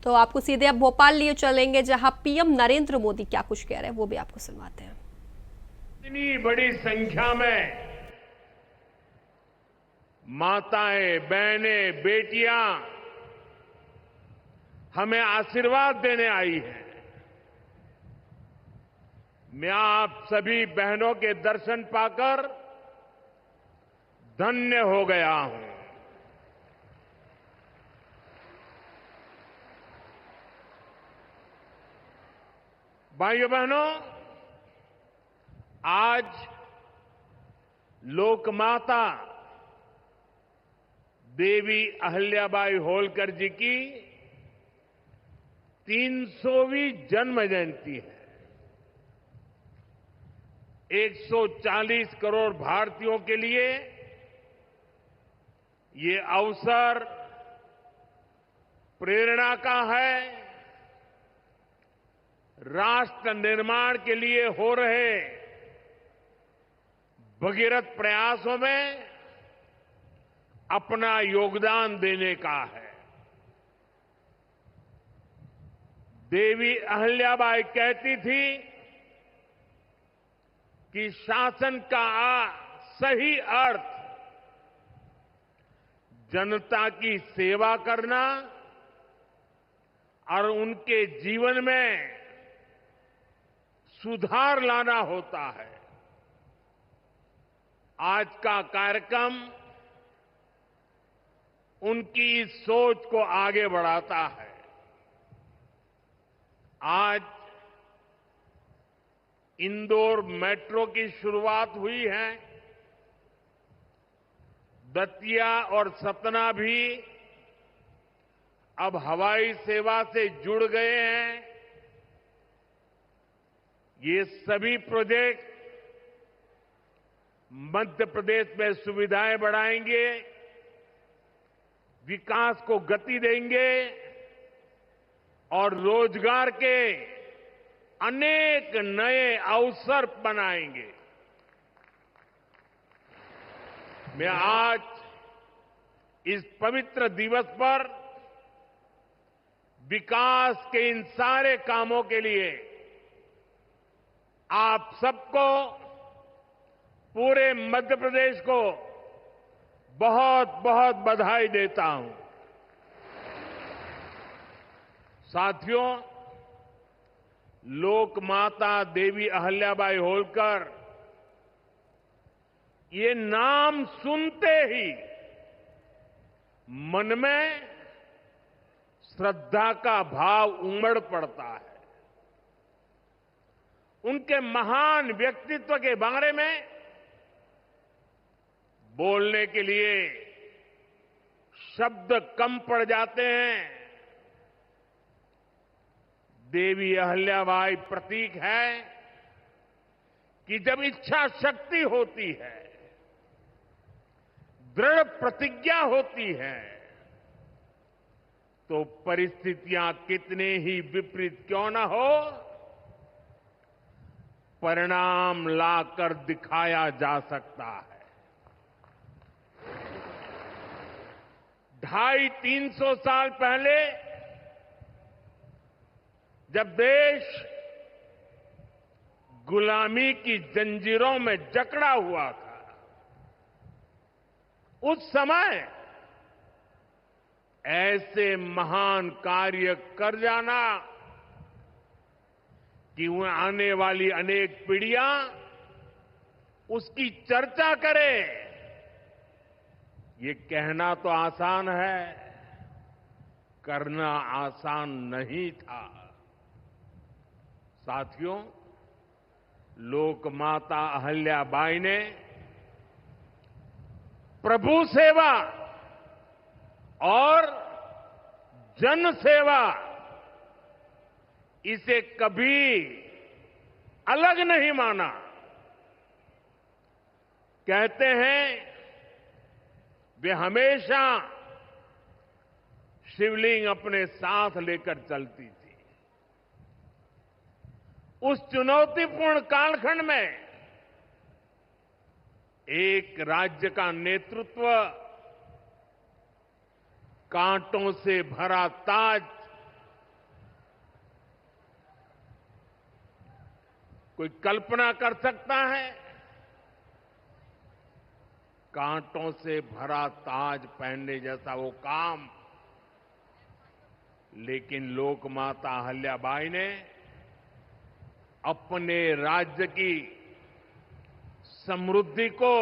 तो आपको सीधे अब भोपाल लिए चलेंगे, जहां पीएम नरेंद्र मोदी क्या कुछ कह रहे हैं वो भी आपको सुनवाते हैं। इतनी बड़ी संख्या में माताएं, बहनें, बेटियां हमें आशीर्वाद देने आई हैं। मैं आप सभी बहनों के दर्शन पाकर धन्य हो गया हूं। भाइयों बहनों, आज लोकमाता देवी अहिल्याबाई होलकर जी की 300वीं जन्म जयंती है। 140 करोड़ भारतीयों के लिए ये अवसर प्रेरणा का है। राष्ट्र निर्माण के लिए हो रहे भगीरथ प्रयासों में अपना योगदान देने का है। देवी अहिल्याबाई कहती थी कि शासन का सही अर्थ जनता की सेवा करना और उनके जीवन में सुधार लाना होता है। आज का कार्यक्रम उनकी इस सोच को आगे बढ़ाता है। आज इंदौर मेट्रो की शुरुआत हुई है। दतिया और सतना भी अब हवाई सेवा से जुड़ गए हैं। ये सभी प्रोजेक्ट मध्य प्रदेश में सुविधाएं बढ़ाएंगे, विकास को गति देंगे और रोजगार के अनेक नए अवसर बनाएंगे। मैं आज इस पवित्र दिवस पर विकास के इन सारे कामों के लिए आप सबको, पूरे मध्य प्रदेश को बहुत बहुत बधाई देता हूं। साथियों, लोक माता देवी अहिल्याबाई होलकर, ये नाम सुनते ही मन में श्रद्धा का भाव उमड़ पड़ता है। उनके महान व्यक्तित्व के बारे में बोलने के लिए शब्द कम पड़ जाते हैं। देवी अहिल्याबाई प्रतीक है कि जब इच्छा शक्ति होती है, दृढ़ प्रतिज्ञा होती है, तो परिस्थितियां कितने ही विपरीत क्यों न हो, परिणाम लाकर दिखाया जा सकता है। 250-300 साल पहले जब देश गुलामी की जंजीरों में जकड़ा हुआ था, उस समय ऐसे महान कार्य कर जाना कि वह आने वाली अनेक पीढ़ियां उसकी चर्चा करें, ये कहना तो आसान है, करना आसान नहीं था। साथियों, लोक माता अहिल्याबाई ने प्रभु सेवा और जन सेवा, इसे कभी अलग नहीं माना। कहते हैं वे हमेशा शिवलिंग अपने साथ लेकर चलती थी। उस चुनौतीपूर्ण कालखंड में एक राज्य का नेतृत्व कांटों से भरा ताज कोई कल्पना कर सकता है? कांटों से भरा ताज पहनने जैसा वो काम, लेकिन लोकमाता अहिल्याबाई ने अपने राज्य की समृद्धि को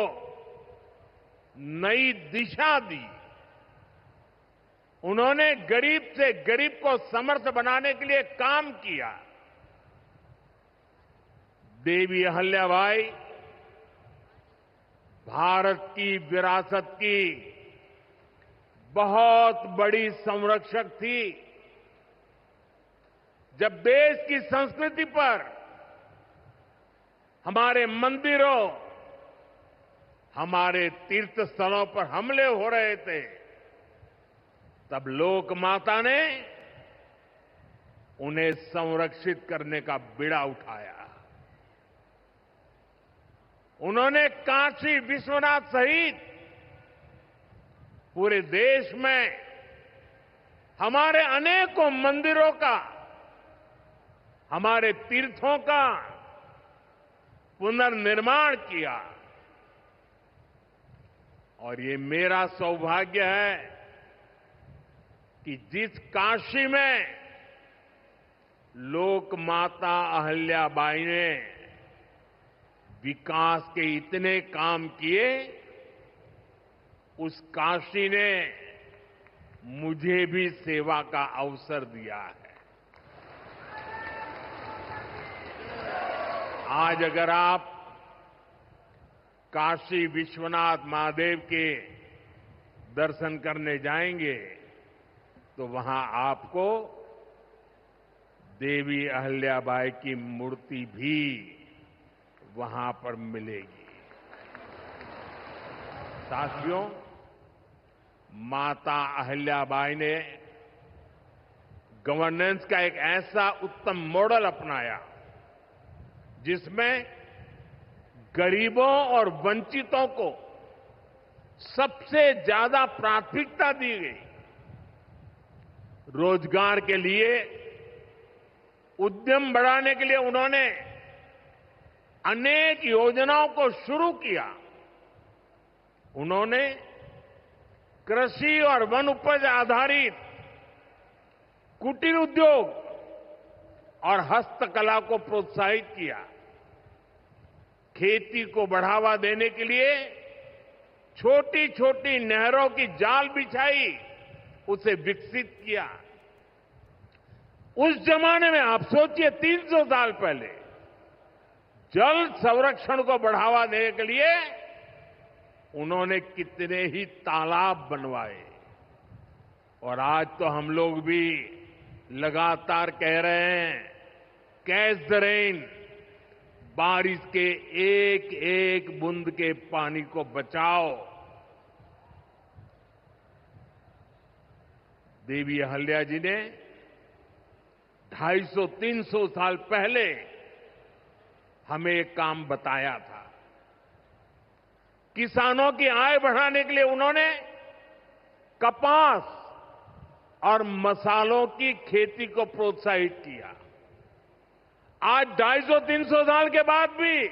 नई दिशा दी। उन्होंने गरीब से गरीब को समर्थ बनाने के लिए काम किया। देवी अहिल्याबाई भारत की विरासत की बहुत बड़ी संरक्षक थी। जब देश की संस्कृति पर, हमारे मंदिरों, हमारे तीर्थ स्थलों पर हमले हो रहे थे, तब लोक माता ने उन्हें संरक्षित करने का बीड़ा उठाया। उन्होंने काशी विश्वनाथ सहित पूरे देश में हमारे अनेकों मंदिरों का, हमारे तीर्थों का पुनर्निर्माण किया। और ये मेरा सौभाग्य है कि जिस काशी में लोक माता अहिल्याबाई ने विकास के इतने काम किए, उस काशी ने मुझे भी सेवा का अवसर दिया है। आज अगर आप काशी विश्वनाथ महादेव के दर्शन करने जाएंगे तो वहां आपको देवी अहिल्याबाई की मूर्ति भी वहां पर मिलेगी। साथियों, माता अहिल्याबाई ने गवर्नेंस का एक ऐसा उत्तम मॉडल अपनाया जिसमें गरीबों और वंचितों को सबसे ज्यादा प्राथमिकता दी गई। रोजगार के लिए, उद्यम बढ़ाने के लिए उन्होंने अनेक योजनाओं को शुरू किया। उन्होंने कृषि और वन उपज आधारित कुटीर उद्योग और हस्तकला को प्रोत्साहित किया। खेती को बढ़ावा देने के लिए छोटी छोटी नहरों की जाल बिछाई, उसे विकसित किया। उस जमाने में आप सोचिए, 300 साल पहले जल संरक्षण को बढ़ावा देने के लिए उन्होंने कितने ही तालाब बनवाए। और आज तो हम लोग भी लगातार कह रहे हैं, कैच द रेन, बारिश के एक एक बूंद के पानी को बचाओ। देवी अहिल्या जी ने 250-300 साल पहले हमें एक काम बताया था। किसानों की आय बढ़ाने के लिए उन्होंने कपास और मसालों की खेती को प्रोत्साहित किया। आज 250-300 साल के बाद भी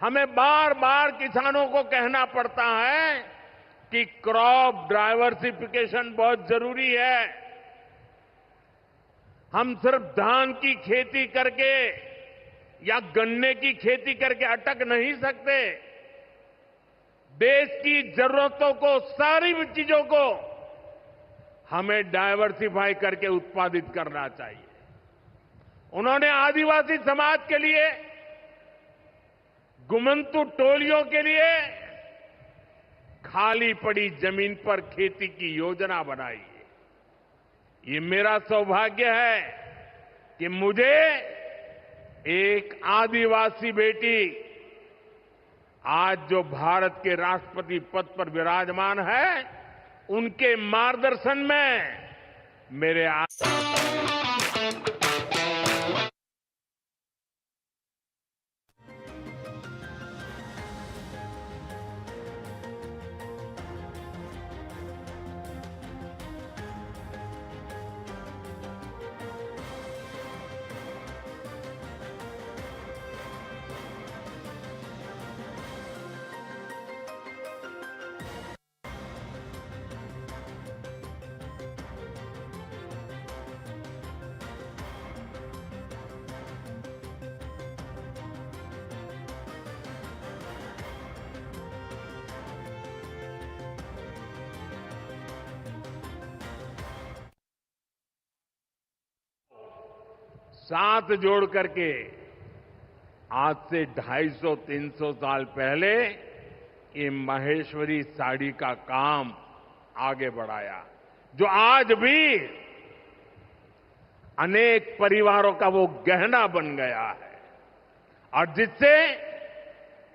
हमें बार बार किसानों को कहना पड़ता है कि क्रॉप डाइवर्सिफिकेशन बहुत जरूरी है। हम सिर्फ धान की खेती करके या गन्ने की खेती करके अटक नहीं सकते। देश की जरूरतों को, सारी चीजों को हमें डाइवर्सिफाई करके उत्पादित करना चाहिए। उन्होंने आदिवासी समाज के लिए, गुमंतु टोलियों के लिए खाली पड़ी जमीन पर खेती की योजना बनाई। ये मेरा सौभाग्य है कि मुझे एक आदिवासी बेटी आज जो भारत के राष्ट्रपति पद पर विराजमान है, उनके मार्गदर्शन में मेरे साथ जोड़ करके आज से 250-300 साल पहले ये महेश्वरी साड़ी का काम आगे बढ़ाया, जो आज भी अनेक परिवारों का वो गहना बन गया है और जिससे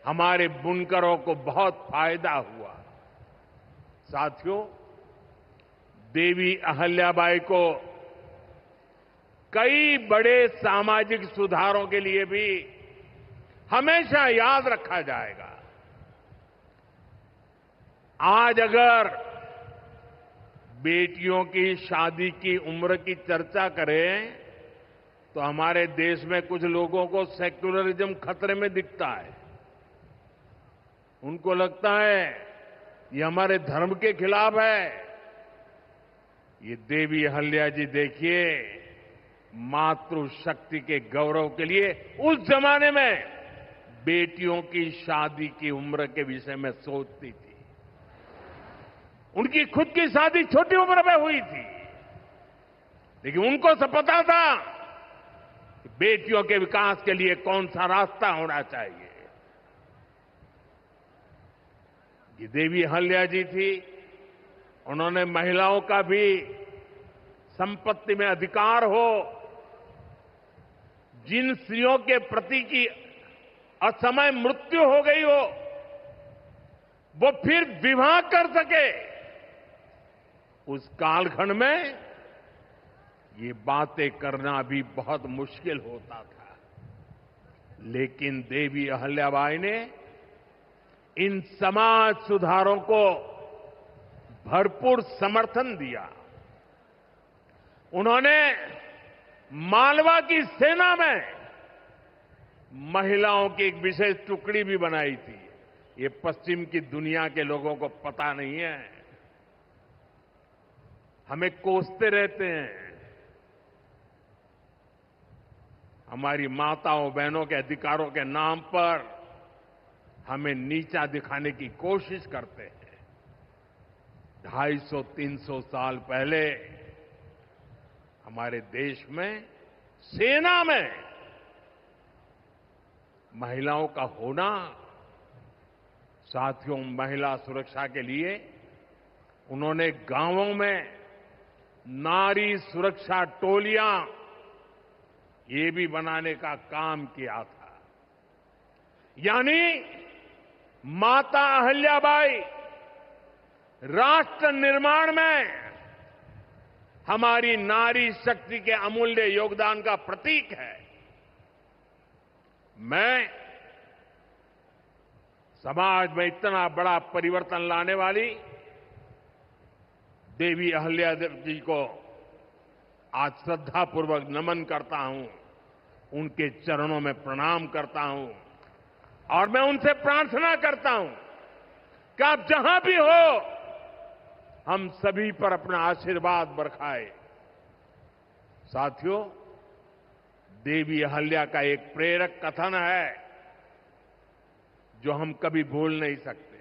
हमारे बुनकरों को बहुत फायदा हुआ। साथियों, देवी अहल्याबाई को कई बड़े सामाजिक सुधारों के लिए भी हमेशा याद रखा जाएगा। आज अगर बेटियों की शादी की उम्र की चर्चा करें तो हमारे देश में कुछ लोगों को सेक्युलरिज्म खतरे में दिखता है। उनको लगता है ये हमारे धर्म के खिलाफ है। ये देवी अहल्या जी देखिए, मातृशक्ति के गौरव के लिए उस जमाने में बेटियों की शादी की उम्र के विषय में सोचती थी। उनकी खुद की शादी छोटी उम्र में हुई थी, लेकिन उनको सब पता था कि बेटियों के विकास के लिए कौन सा रास्ता होना चाहिए। ये देवी अहल्या जी थी, उन्होंने महिलाओं का भी संपत्ति में अधिकार हो, जिन स्त्रियों के प्रति की असमय मृत्यु हो गई हो वो फिर विवाह कर सके। उस कालखंड में ये बातें करना भी बहुत मुश्किल होता था, लेकिन देवी अहल्याबाई ने इन समाज सुधारों को भरपूर समर्थन दिया। उन्होंने मालवा की सेना में महिलाओं की एक विशेष टुकड़ी भी बनाई थी। ये पश्चिम की दुनिया के लोगों को पता नहीं है, हमें कोसते रहते हैं। हमारी माताओं बहनों के अधिकारों के नाम पर हमें नीचा दिखाने की कोशिश करते हैं। 250-300 साल पहले हमारे देश में सेना में महिलाओं का होना, साथियों, महिला सुरक्षा के लिए उन्होंने गांवों में नारी सुरक्षा टोलियां ये भी बनाने का काम किया था। यानी माता अहल्याबाई राष्ट्र निर्माण में हमारी नारी शक्ति के अमूल्य योगदान का प्रतीक है। मैं समाज में इतना बड़ा परिवर्तन लाने वाली देवी अहल्या जी को आज श्रद्धापूर्वक नमन करता हूं, उनके चरणों में प्रणाम करता हूं और मैं उनसे प्रार्थना करता हूं कि आप जहां भी हो, हम सभी पर अपना आशीर्वाद बरसाए। साथियों, देवी अहल्या का एक प्रेरक कथन है जो हम कभी भूल नहीं सकते,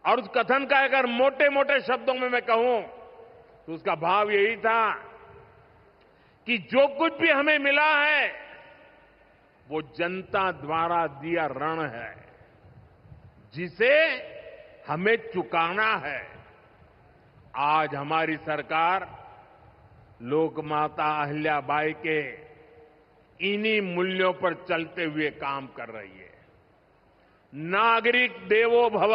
और उस कथन का अगर मोटे मोटे शब्दों में मैं कहूं तो उसका भाव यही था कि जो कुछ भी हमें मिला है वो जनता द्वारा दिया ऋण है, जिसे हमें चुकाना है। आज हमारी सरकार लोकमाता अहल्याबाई के इन्हीं मूल्यों पर चलते हुए काम कर रही है। नागरिक देवो भव,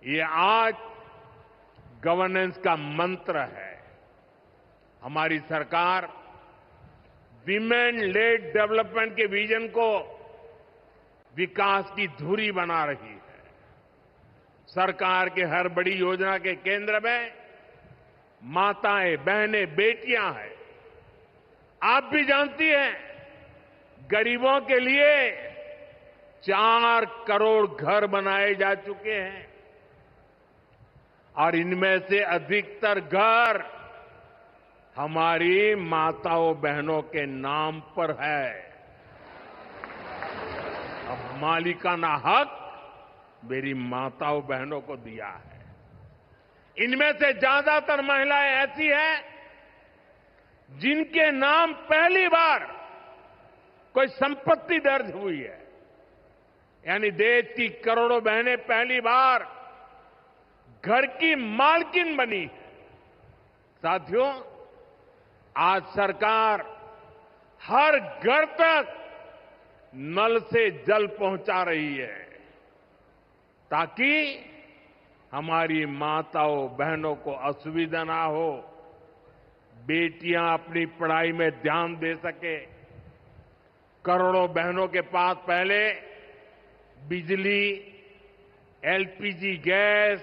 ये आज गवर्नेंस का मंत्र है। हमारी सरकार विमेन लेड डेवलपमेंट के विजन को विकास की धुरी बना रही है। सरकार के हर बड़ी योजना के केंद्र में माताएं, बहनें, बेटियां हैं। आप भी जानती हैं, गरीबों के लिए 4 करोड़ घर बनाए जा चुके हैं और इनमें से अधिकतर घर हमारी माताओं बहनों के नाम पर है। अब मालिकाना हक मेरी माताओं बहनों को दिया है। इनमें से ज्यादातर महिलाएं ऐसी हैं जिनके नाम पहली बार कोई संपत्ति दर्ज हुई है, यानी देश की करोड़ों बहनें पहली बार घर की मालकिन बनी है। साथियों, आज सरकार हर घर तक नल से जल पहुंचा रही है ताकि हमारी माताओं बहनों को असुविधा ना हो, बेटियां अपनी पढ़ाई में ध्यान दे सके। करोड़ों बहनों के पास पहले बिजली, एलपीजी गैस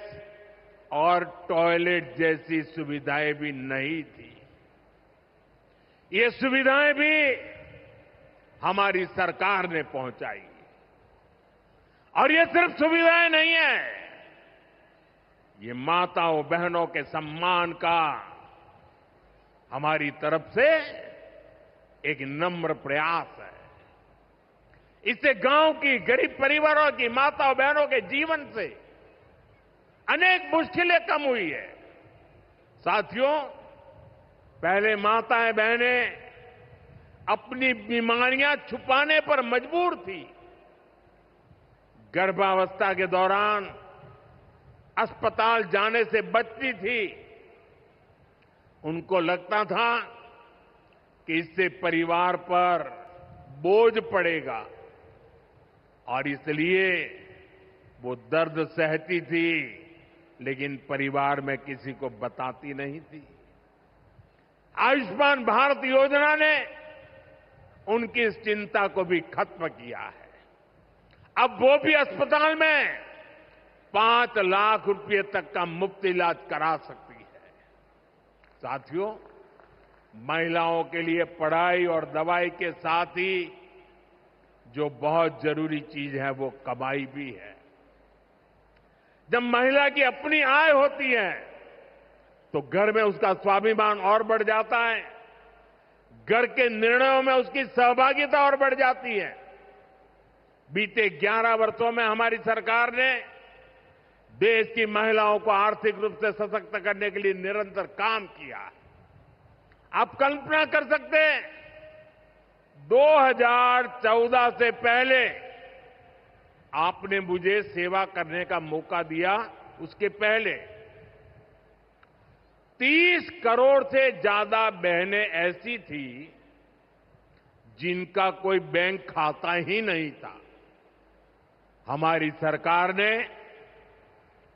और टॉयलेट जैसी सुविधाएं भी नहीं थी। ये सुविधाएं भी हमारी सरकार ने पहुंचाई। और ये सिर्फ सुविधाएं नहीं है, ये माताओं बहनों के सम्मान का हमारी तरफ से एक नम्र प्रयास है। इससे गांव की गरीब परिवारों की माताओं बहनों के जीवन से अनेक मुश्किलें कम हुई है। साथियों, पहले माताएं बहनें अपनी बीमारियां छुपाने पर मजबूर थी। गर्भावस्था के दौरान अस्पताल जाने से बचती थी। उनको लगता था कि इससे परिवार पर बोझ पड़ेगा और इसलिए वो दर्द सहती थी, लेकिन परिवार में किसी को बताती नहीं थी। आयुष्मान भारत योजना ने उनकी इस चिंता को भी खत्म किया है। अब वो भी अस्पताल में 5 लाख रुपए तक का मुफ्त इलाज करा सकती है। साथियों, महिलाओं के लिए पढ़ाई और दवाई के साथ ही जो बहुत जरूरी चीज है वो कमाई भी है। जब महिला की अपनी आय होती है तो घर में उसका स्वाभिमान और बढ़ जाता है, घर के निर्णयों में उसकी सहभागिता और बढ़ जाती है। बीते 11 वर्षों में हमारी सरकार ने देश की महिलाओं को आर्थिक रूप से सशक्त करने के लिए निरंतर काम किया है। आप कल्पना कर सकते हैं, 2014 से पहले आपने मुझे सेवा करने का मौका दिया, उसके पहले 30 करोड़ से ज्यादा बहनें ऐसी थी जिनका कोई बैंक खाता ही नहीं था। हमारी सरकार ने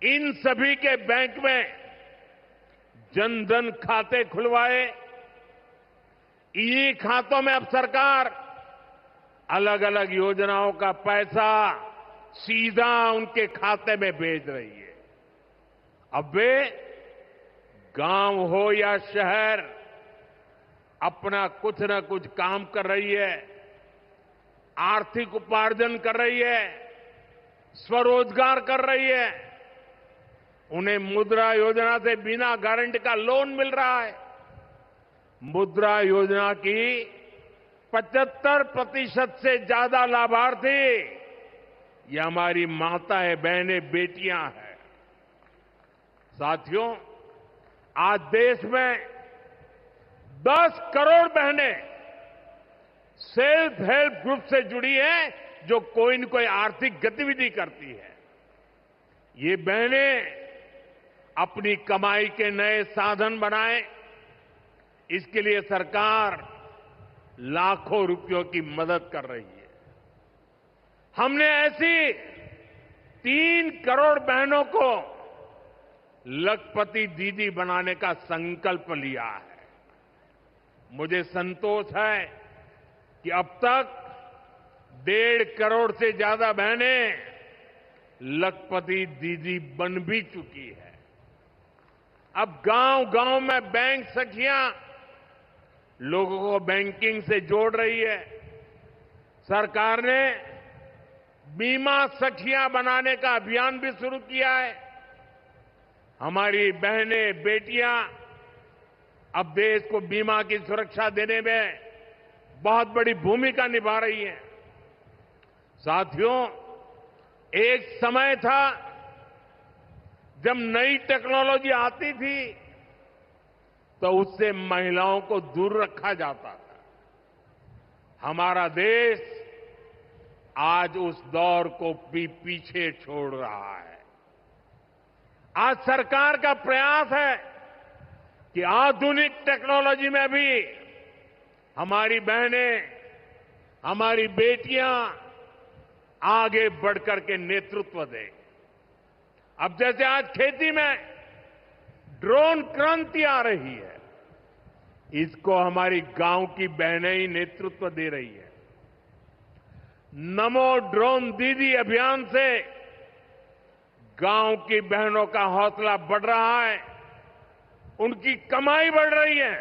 इन सभी के बैंक में जन-धन खाते खुलवाए। इन्हीं खातों में अब सरकार अलग अलग योजनाओं का पैसा सीधा उनके खाते में भेज रही है। अब वे गांव हो या शहर, अपना कुछ न कुछ काम कर रही है, आर्थिक उपार्जन कर रही है, स्वरोजगार कर रही है। उन्हें मुद्रा योजना से बिना गारंटी का लोन मिल रहा है। मुद्रा योजना की 75% से ज्यादा लाभार्थी ये हमारी माताएं बहनें बेटियां हैं। साथियों, आज देश में 10 करोड़ बहनें सेल्फ हेल्प ग्रुप से जुड़ी हैं, जो कोई न कोई आर्थिक गतिविधि करती है। ये बहनें अपनी कमाई के नए साधन बनाएं, इसके लिए सरकार लाखों रुपयों की मदद कर रही है। हमने ऐसी 3 करोड़ बहनों को लखपति दीदी बनाने का संकल्प लिया है। मुझे संतोष है कि अब तक 1.5 करोड़ से ज्यादा बहनें लखपति दीदी बन भी चुकी है। अब गांव-गांव में बैंक सखियां लोगों को बैंकिंग से जोड़ रही है। सरकार ने बीमा सखियां बनाने का अभियान भी शुरू किया है। हमारी बहनें बेटियां अब देश को बीमा की सुरक्षा देने में बहुत बड़ी भूमिका निभा रही हैं। साथियों, एक समय था जब नई टेक्नोलॉजी आती थी तो उससे महिलाओं को दूर रखा जाता था। हमारा देश आज उस दौर को भी पीछे छोड़ रहा है। आज सरकार का प्रयास है कि आधुनिक टेक्नोलॉजी में भी हमारी बहनें, हमारी बेटियां आगे बढ़कर के नेतृत्व दें। अब जैसे आज खेती में ड्रोन क्रांति आ रही है, इसको हमारी गांव की बहनें ही नेतृत्व दे रही है। नमो ड्रोन दीदी अभियान से गांव की बहनों का हौसला बढ़ रहा है, उनकी कमाई बढ़ रही है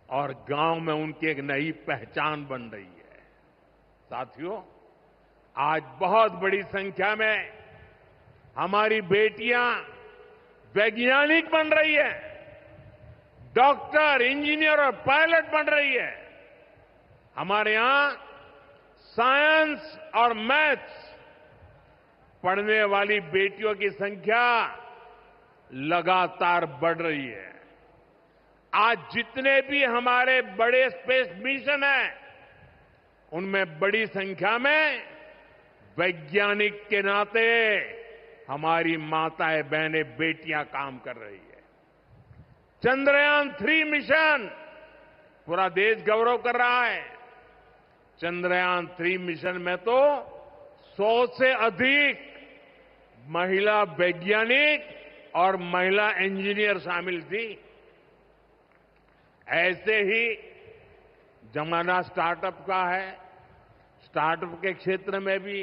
और गांव में उनकी एक नई पहचान बन रही है। साथियों, आज बहुत बड़ी संख्या में हमारी बेटियां वैज्ञानिक बन रही है, डॉक्टर, इंजीनियर और पायलट बन रही है। हमारे यहां साइंस और मैथ्स पढ़ने वाली बेटियों की संख्या लगातार बढ़ रही है। आज जितने भी हमारे बड़े स्पेस मिशन हैं, उनमें बड़ी संख्या में वैज्ञानिक के नाते हमारी माताएं, बहनें, बेटियां काम कर रही है। चंद्रयान 3 मिशन पूरा देश गौरव कर रहा है। चंद्रयान 3 मिशन में तो 100 से अधिक महिला वैज्ञानिक और महिला इंजीनियर शामिल थी। ऐसे ही जमाना स्टार्टअप का है। स्टार्टअप के क्षेत्र में भी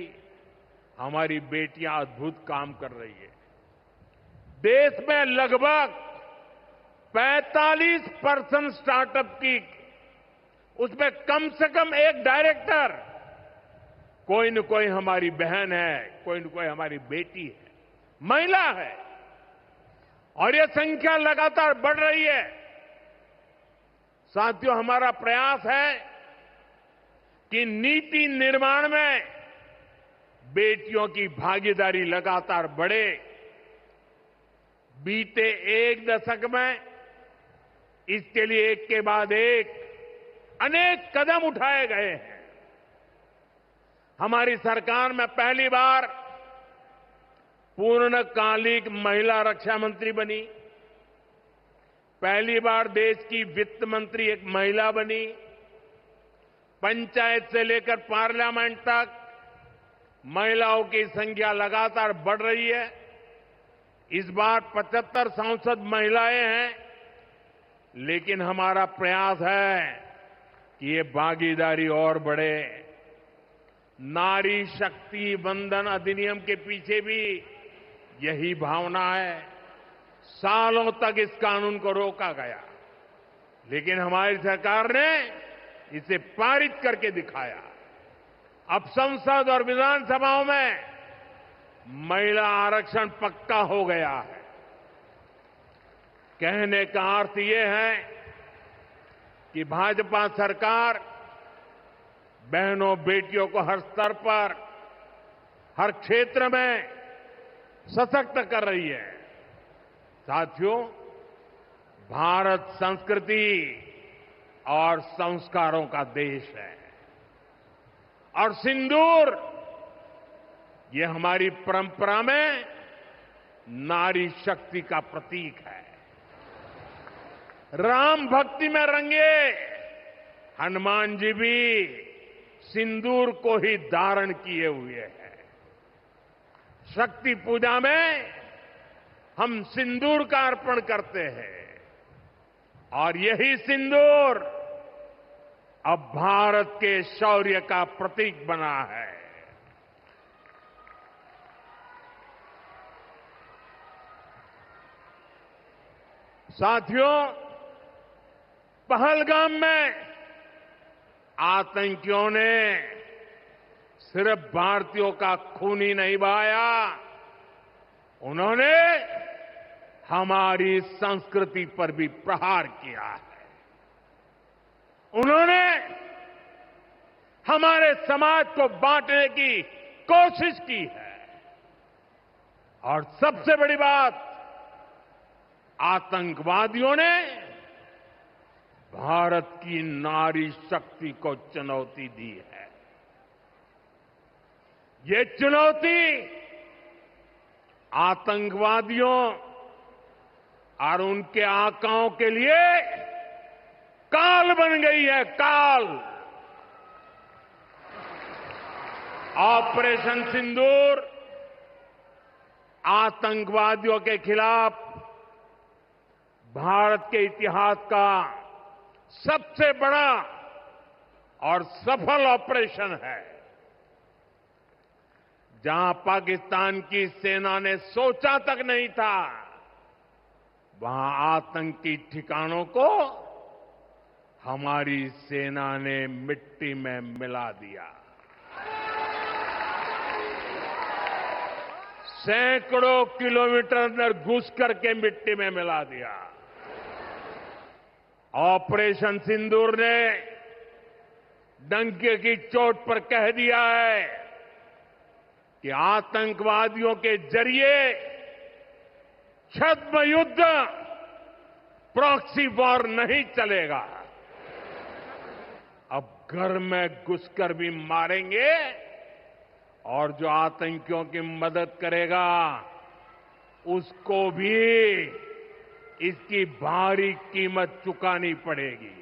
हमारी बेटियां अद्भुत काम कर रही है। देश में लगभग 45% स्टार्टअप की, उसमें कम से कम एक डायरेक्टर कोई न कोई हमारी बहन है, कोई न कोई हमारी बेटी है, महिला है। और यह संख्या लगातार बढ़ रही है। साथियों, हमारा प्रयास है कि नीति निर्माण में बेटियों की भागीदारी लगातार बढ़े। बीते एक दशक में इसके लिए एक के बाद एक अनेक कदम उठाए गए हैं। हमारी सरकार में पहली बार पूर्णकालिक महिला रक्षा मंत्री बनी। पहली बार देश की वित्त मंत्री एक महिला बनी। पंचायत से लेकर पार्लियामेंट तक महिलाओं की संख्या लगातार बढ़ रही है। इस बार 75 सांसद महिलाएं हैं, लेकिन हमारा प्रयास है कि ये भागीदारी और बढ़े। नारी शक्ति वंदन अधिनियम के पीछे भी यही भावना है। सालों तक इस कानून को रोका गया, लेकिन हमारी सरकार ने इसे पारित करके दिखाया। अब संसद और विधानसभाओं में महिला आरक्षण पक्का हो गया है। कहने का अर्थ ये है कि भाजपा सरकार बहनों, बेटियों को हर स्तर पर, हर क्षेत्र में सशक्त कर रही है। साथियों, भारत संस्कृति और संस्कारों का देश है और सिंदूर ये हमारी परंपरा में नारी शक्ति का प्रतीक है। राम भक्ति में रंगे हनुमान जी भी सिंदूर को ही धारण किए हुए हैं। शक्ति पूजा में हम सिंदूर का अर्पण करते हैं और यही सिंदूर अब भारत के शौर्य का प्रतीक बना है। साथियों, पहलगाम में आतंकियों ने सिर्फ भारतीयों का खून ही नहीं बहाया, उन्होंने हमारी संस्कृति पर भी प्रहार किया है। उन्होंने हमारे समाज को बांटने की कोशिश की है और सबसे बड़ी बात, आतंकवादियों ने भारत की नारी शक्ति को चुनौती दी है। ये चुनौती आतंकवादियों और उनके आकाओं के लिए काल बन गई है, काल। ऑपरेशन सिंदूर आतंकवादियों के खिलाफ भारत के इतिहास का सबसे बड़ा और सफल ऑपरेशन है। जहां पाकिस्तान की सेना ने सोचा तक नहीं था, वहां आतंकी ठिकानों को हमारी सेना ने मिट्टी में मिला दिया। सैकड़ों किलोमीटर अंदर घुस करके मिट्टी में मिला दिया। ऑपरेशन सिंदूर ने डंके की चोट पर कह दिया है कि आतंकवादियों के जरिए छद्म युद्ध, प्रॉक्सी वॉर नहीं चलेगा। अब घर में घुसकर भी मारेंगे और जो आतंकियों की मदद करेगा उसको भी इसकी भारी कीमत चुकानी पड़ेगी।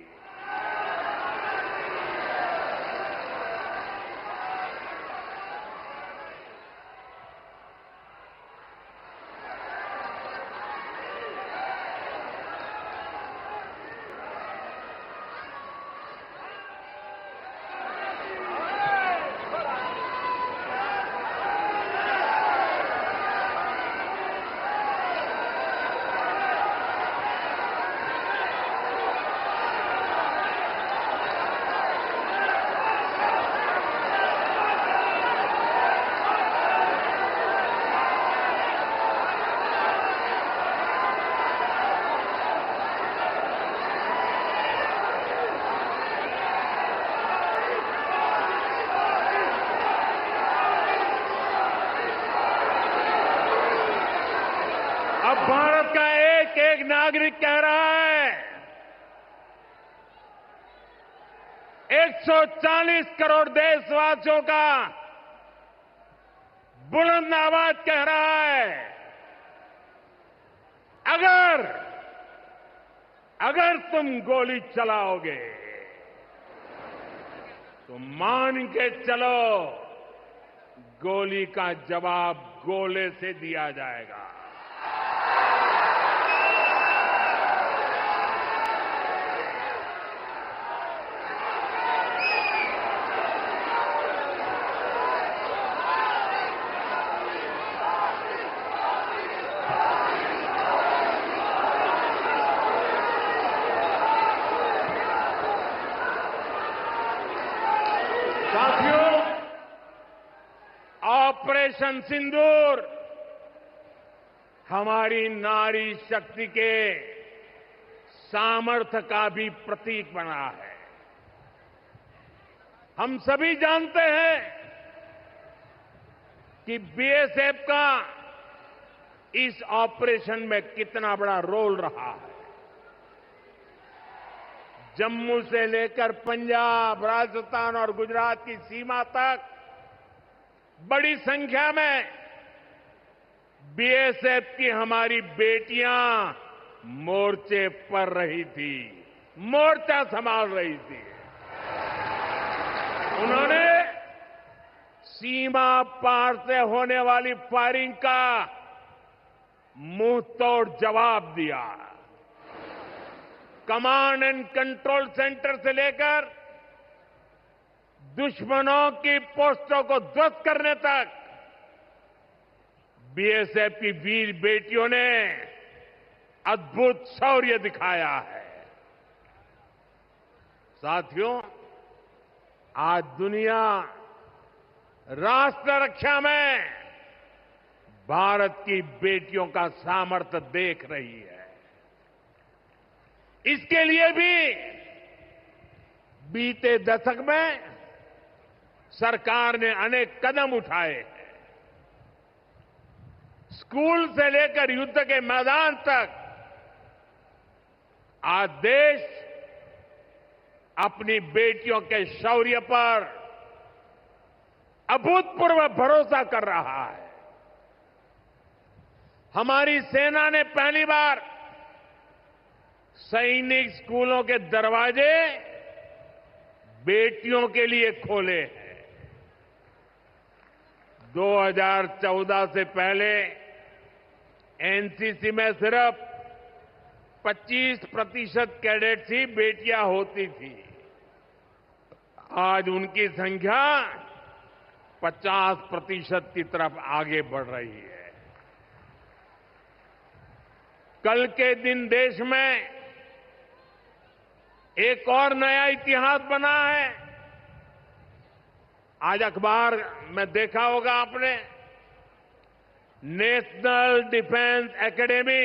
अब भारत का एक एक नागरिक कह रहा है, 140 करोड़ देशवासियों का बुलंद आवाज कह रहा है, अगर तुम गोली चलाओगे तो मान के चलो गोली का जवाब गोले से दिया जाएगा। साथियों, ऑपरेशन सिंदूर हमारी नारी शक्ति के सामर्थ्य का भी प्रतीक बना है। हम सभी जानते हैं कि बीएसएफ का इस ऑपरेशन में कितना बड़ा रोल रहा है। जम्मू से लेकर पंजाब, राजस्थान और गुजरात की सीमा तक बड़ी संख्या में बीएसएफ की हमारी बेटियां मोर्चे पर रही थी, मोर्चा संभाल रही थी। उन्होंने सीमा पार से होने वाली फायरिंग का मुंह तोड़ जवाब दिया। कमांड एंड कंट्रोल सेंटर से लेकर दुश्मनों की पोस्टों को ध्वस्त करने तक बीएसएफ की वीर बेटियों ने अद्भुत शौर्य दिखाया है। साथियों, आज दुनिया राष्ट्र रक्षा में भारत की बेटियों का सामर्थ्य देख रही है। इसके लिए भी बीते दशक में सरकार ने अनेक कदम उठाए हैं। स्कूल से लेकर युद्ध के मैदान तक आज देश अपनी बेटियों के शौर्य पर अभूतपूर्व भरोसा कर रहा है। हमारी सेना ने पहली बार सैनिक स्कूलों के दरवाजे बेटियों के लिए खोले हैं। 2014 से पहले एनसीसी में सिर्फ 25% कैडेट्स ही बेटियां होती थी। आज उनकी संख्या 50% की तरफ आगे बढ़ रही है। कल के दिन देश में एक और नया इतिहास बना है। आज अखबार में देखा होगा आपने, नेशनल डिफेंस एकेडमी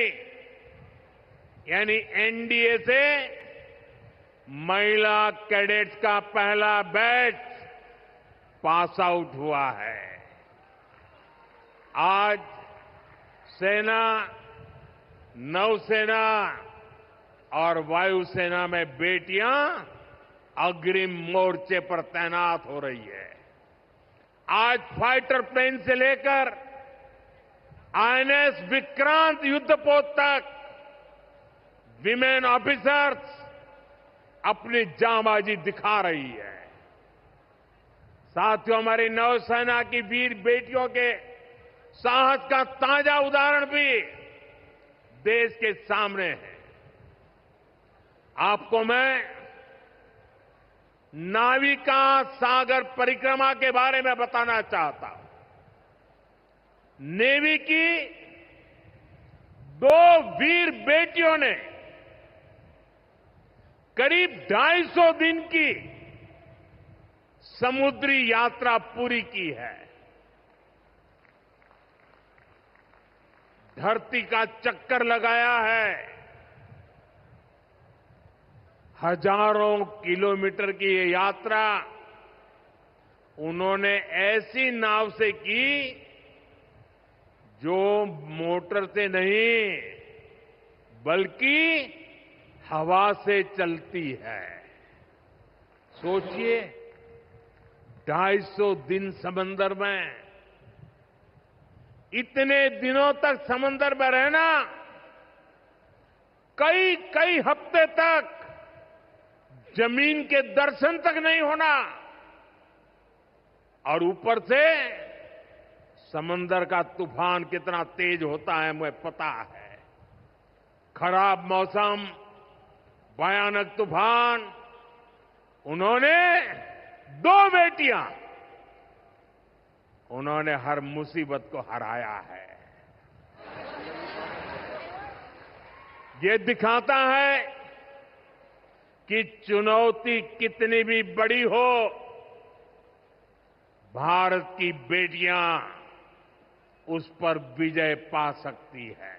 यानी एनडीए से महिला कैडेट्स का पहला बैच पास आउट हुआ है। आज सेना, नौसेना और वायुसेना में बेटियां अग्रिम मोर्चे पर तैनात हो रही है। आज फाइटर प्लेन से लेकर आईएनएस विक्रांत युद्धपोत तक विमेन ऑफिसर्स अपनी जांबाजी दिखा रही है। साथियों, हमारी नौसेना की वीर बेटियों के साहस का ताजा उदाहरण भी देश के सामने है। आपको मैं नाविका सागर परिक्रमा के बारे में बताना चाहता हूं। नेवी की 2 वीर बेटियों ने करीब 250 दिन की समुद्री यात्रा पूरी की है। धरती का चक्कर लगाया है। हजारों किलोमीटर की ये यात्रा उन्होंने ऐसी नाव से की जो मोटर से नहीं बल्कि हवा से चलती है। सोचिए, 250 दिन समंदर में, इतने दिनों तक समंदर में रहना, कई कई हफ्ते तक जमीन के दर्शन तक नहीं होना, और ऊपर से समंदर का तूफान कितना तेज होता है मुझे पता है। खराब मौसम, भयानक तूफान, उन्होंने 2 बेटियां, उन्होंने हर मुसीबत को हराया है। ये दिखाता है कि चुनौती कितनी भी बड़ी हो, भारत की बेटियां उस पर विजय पा सकती है।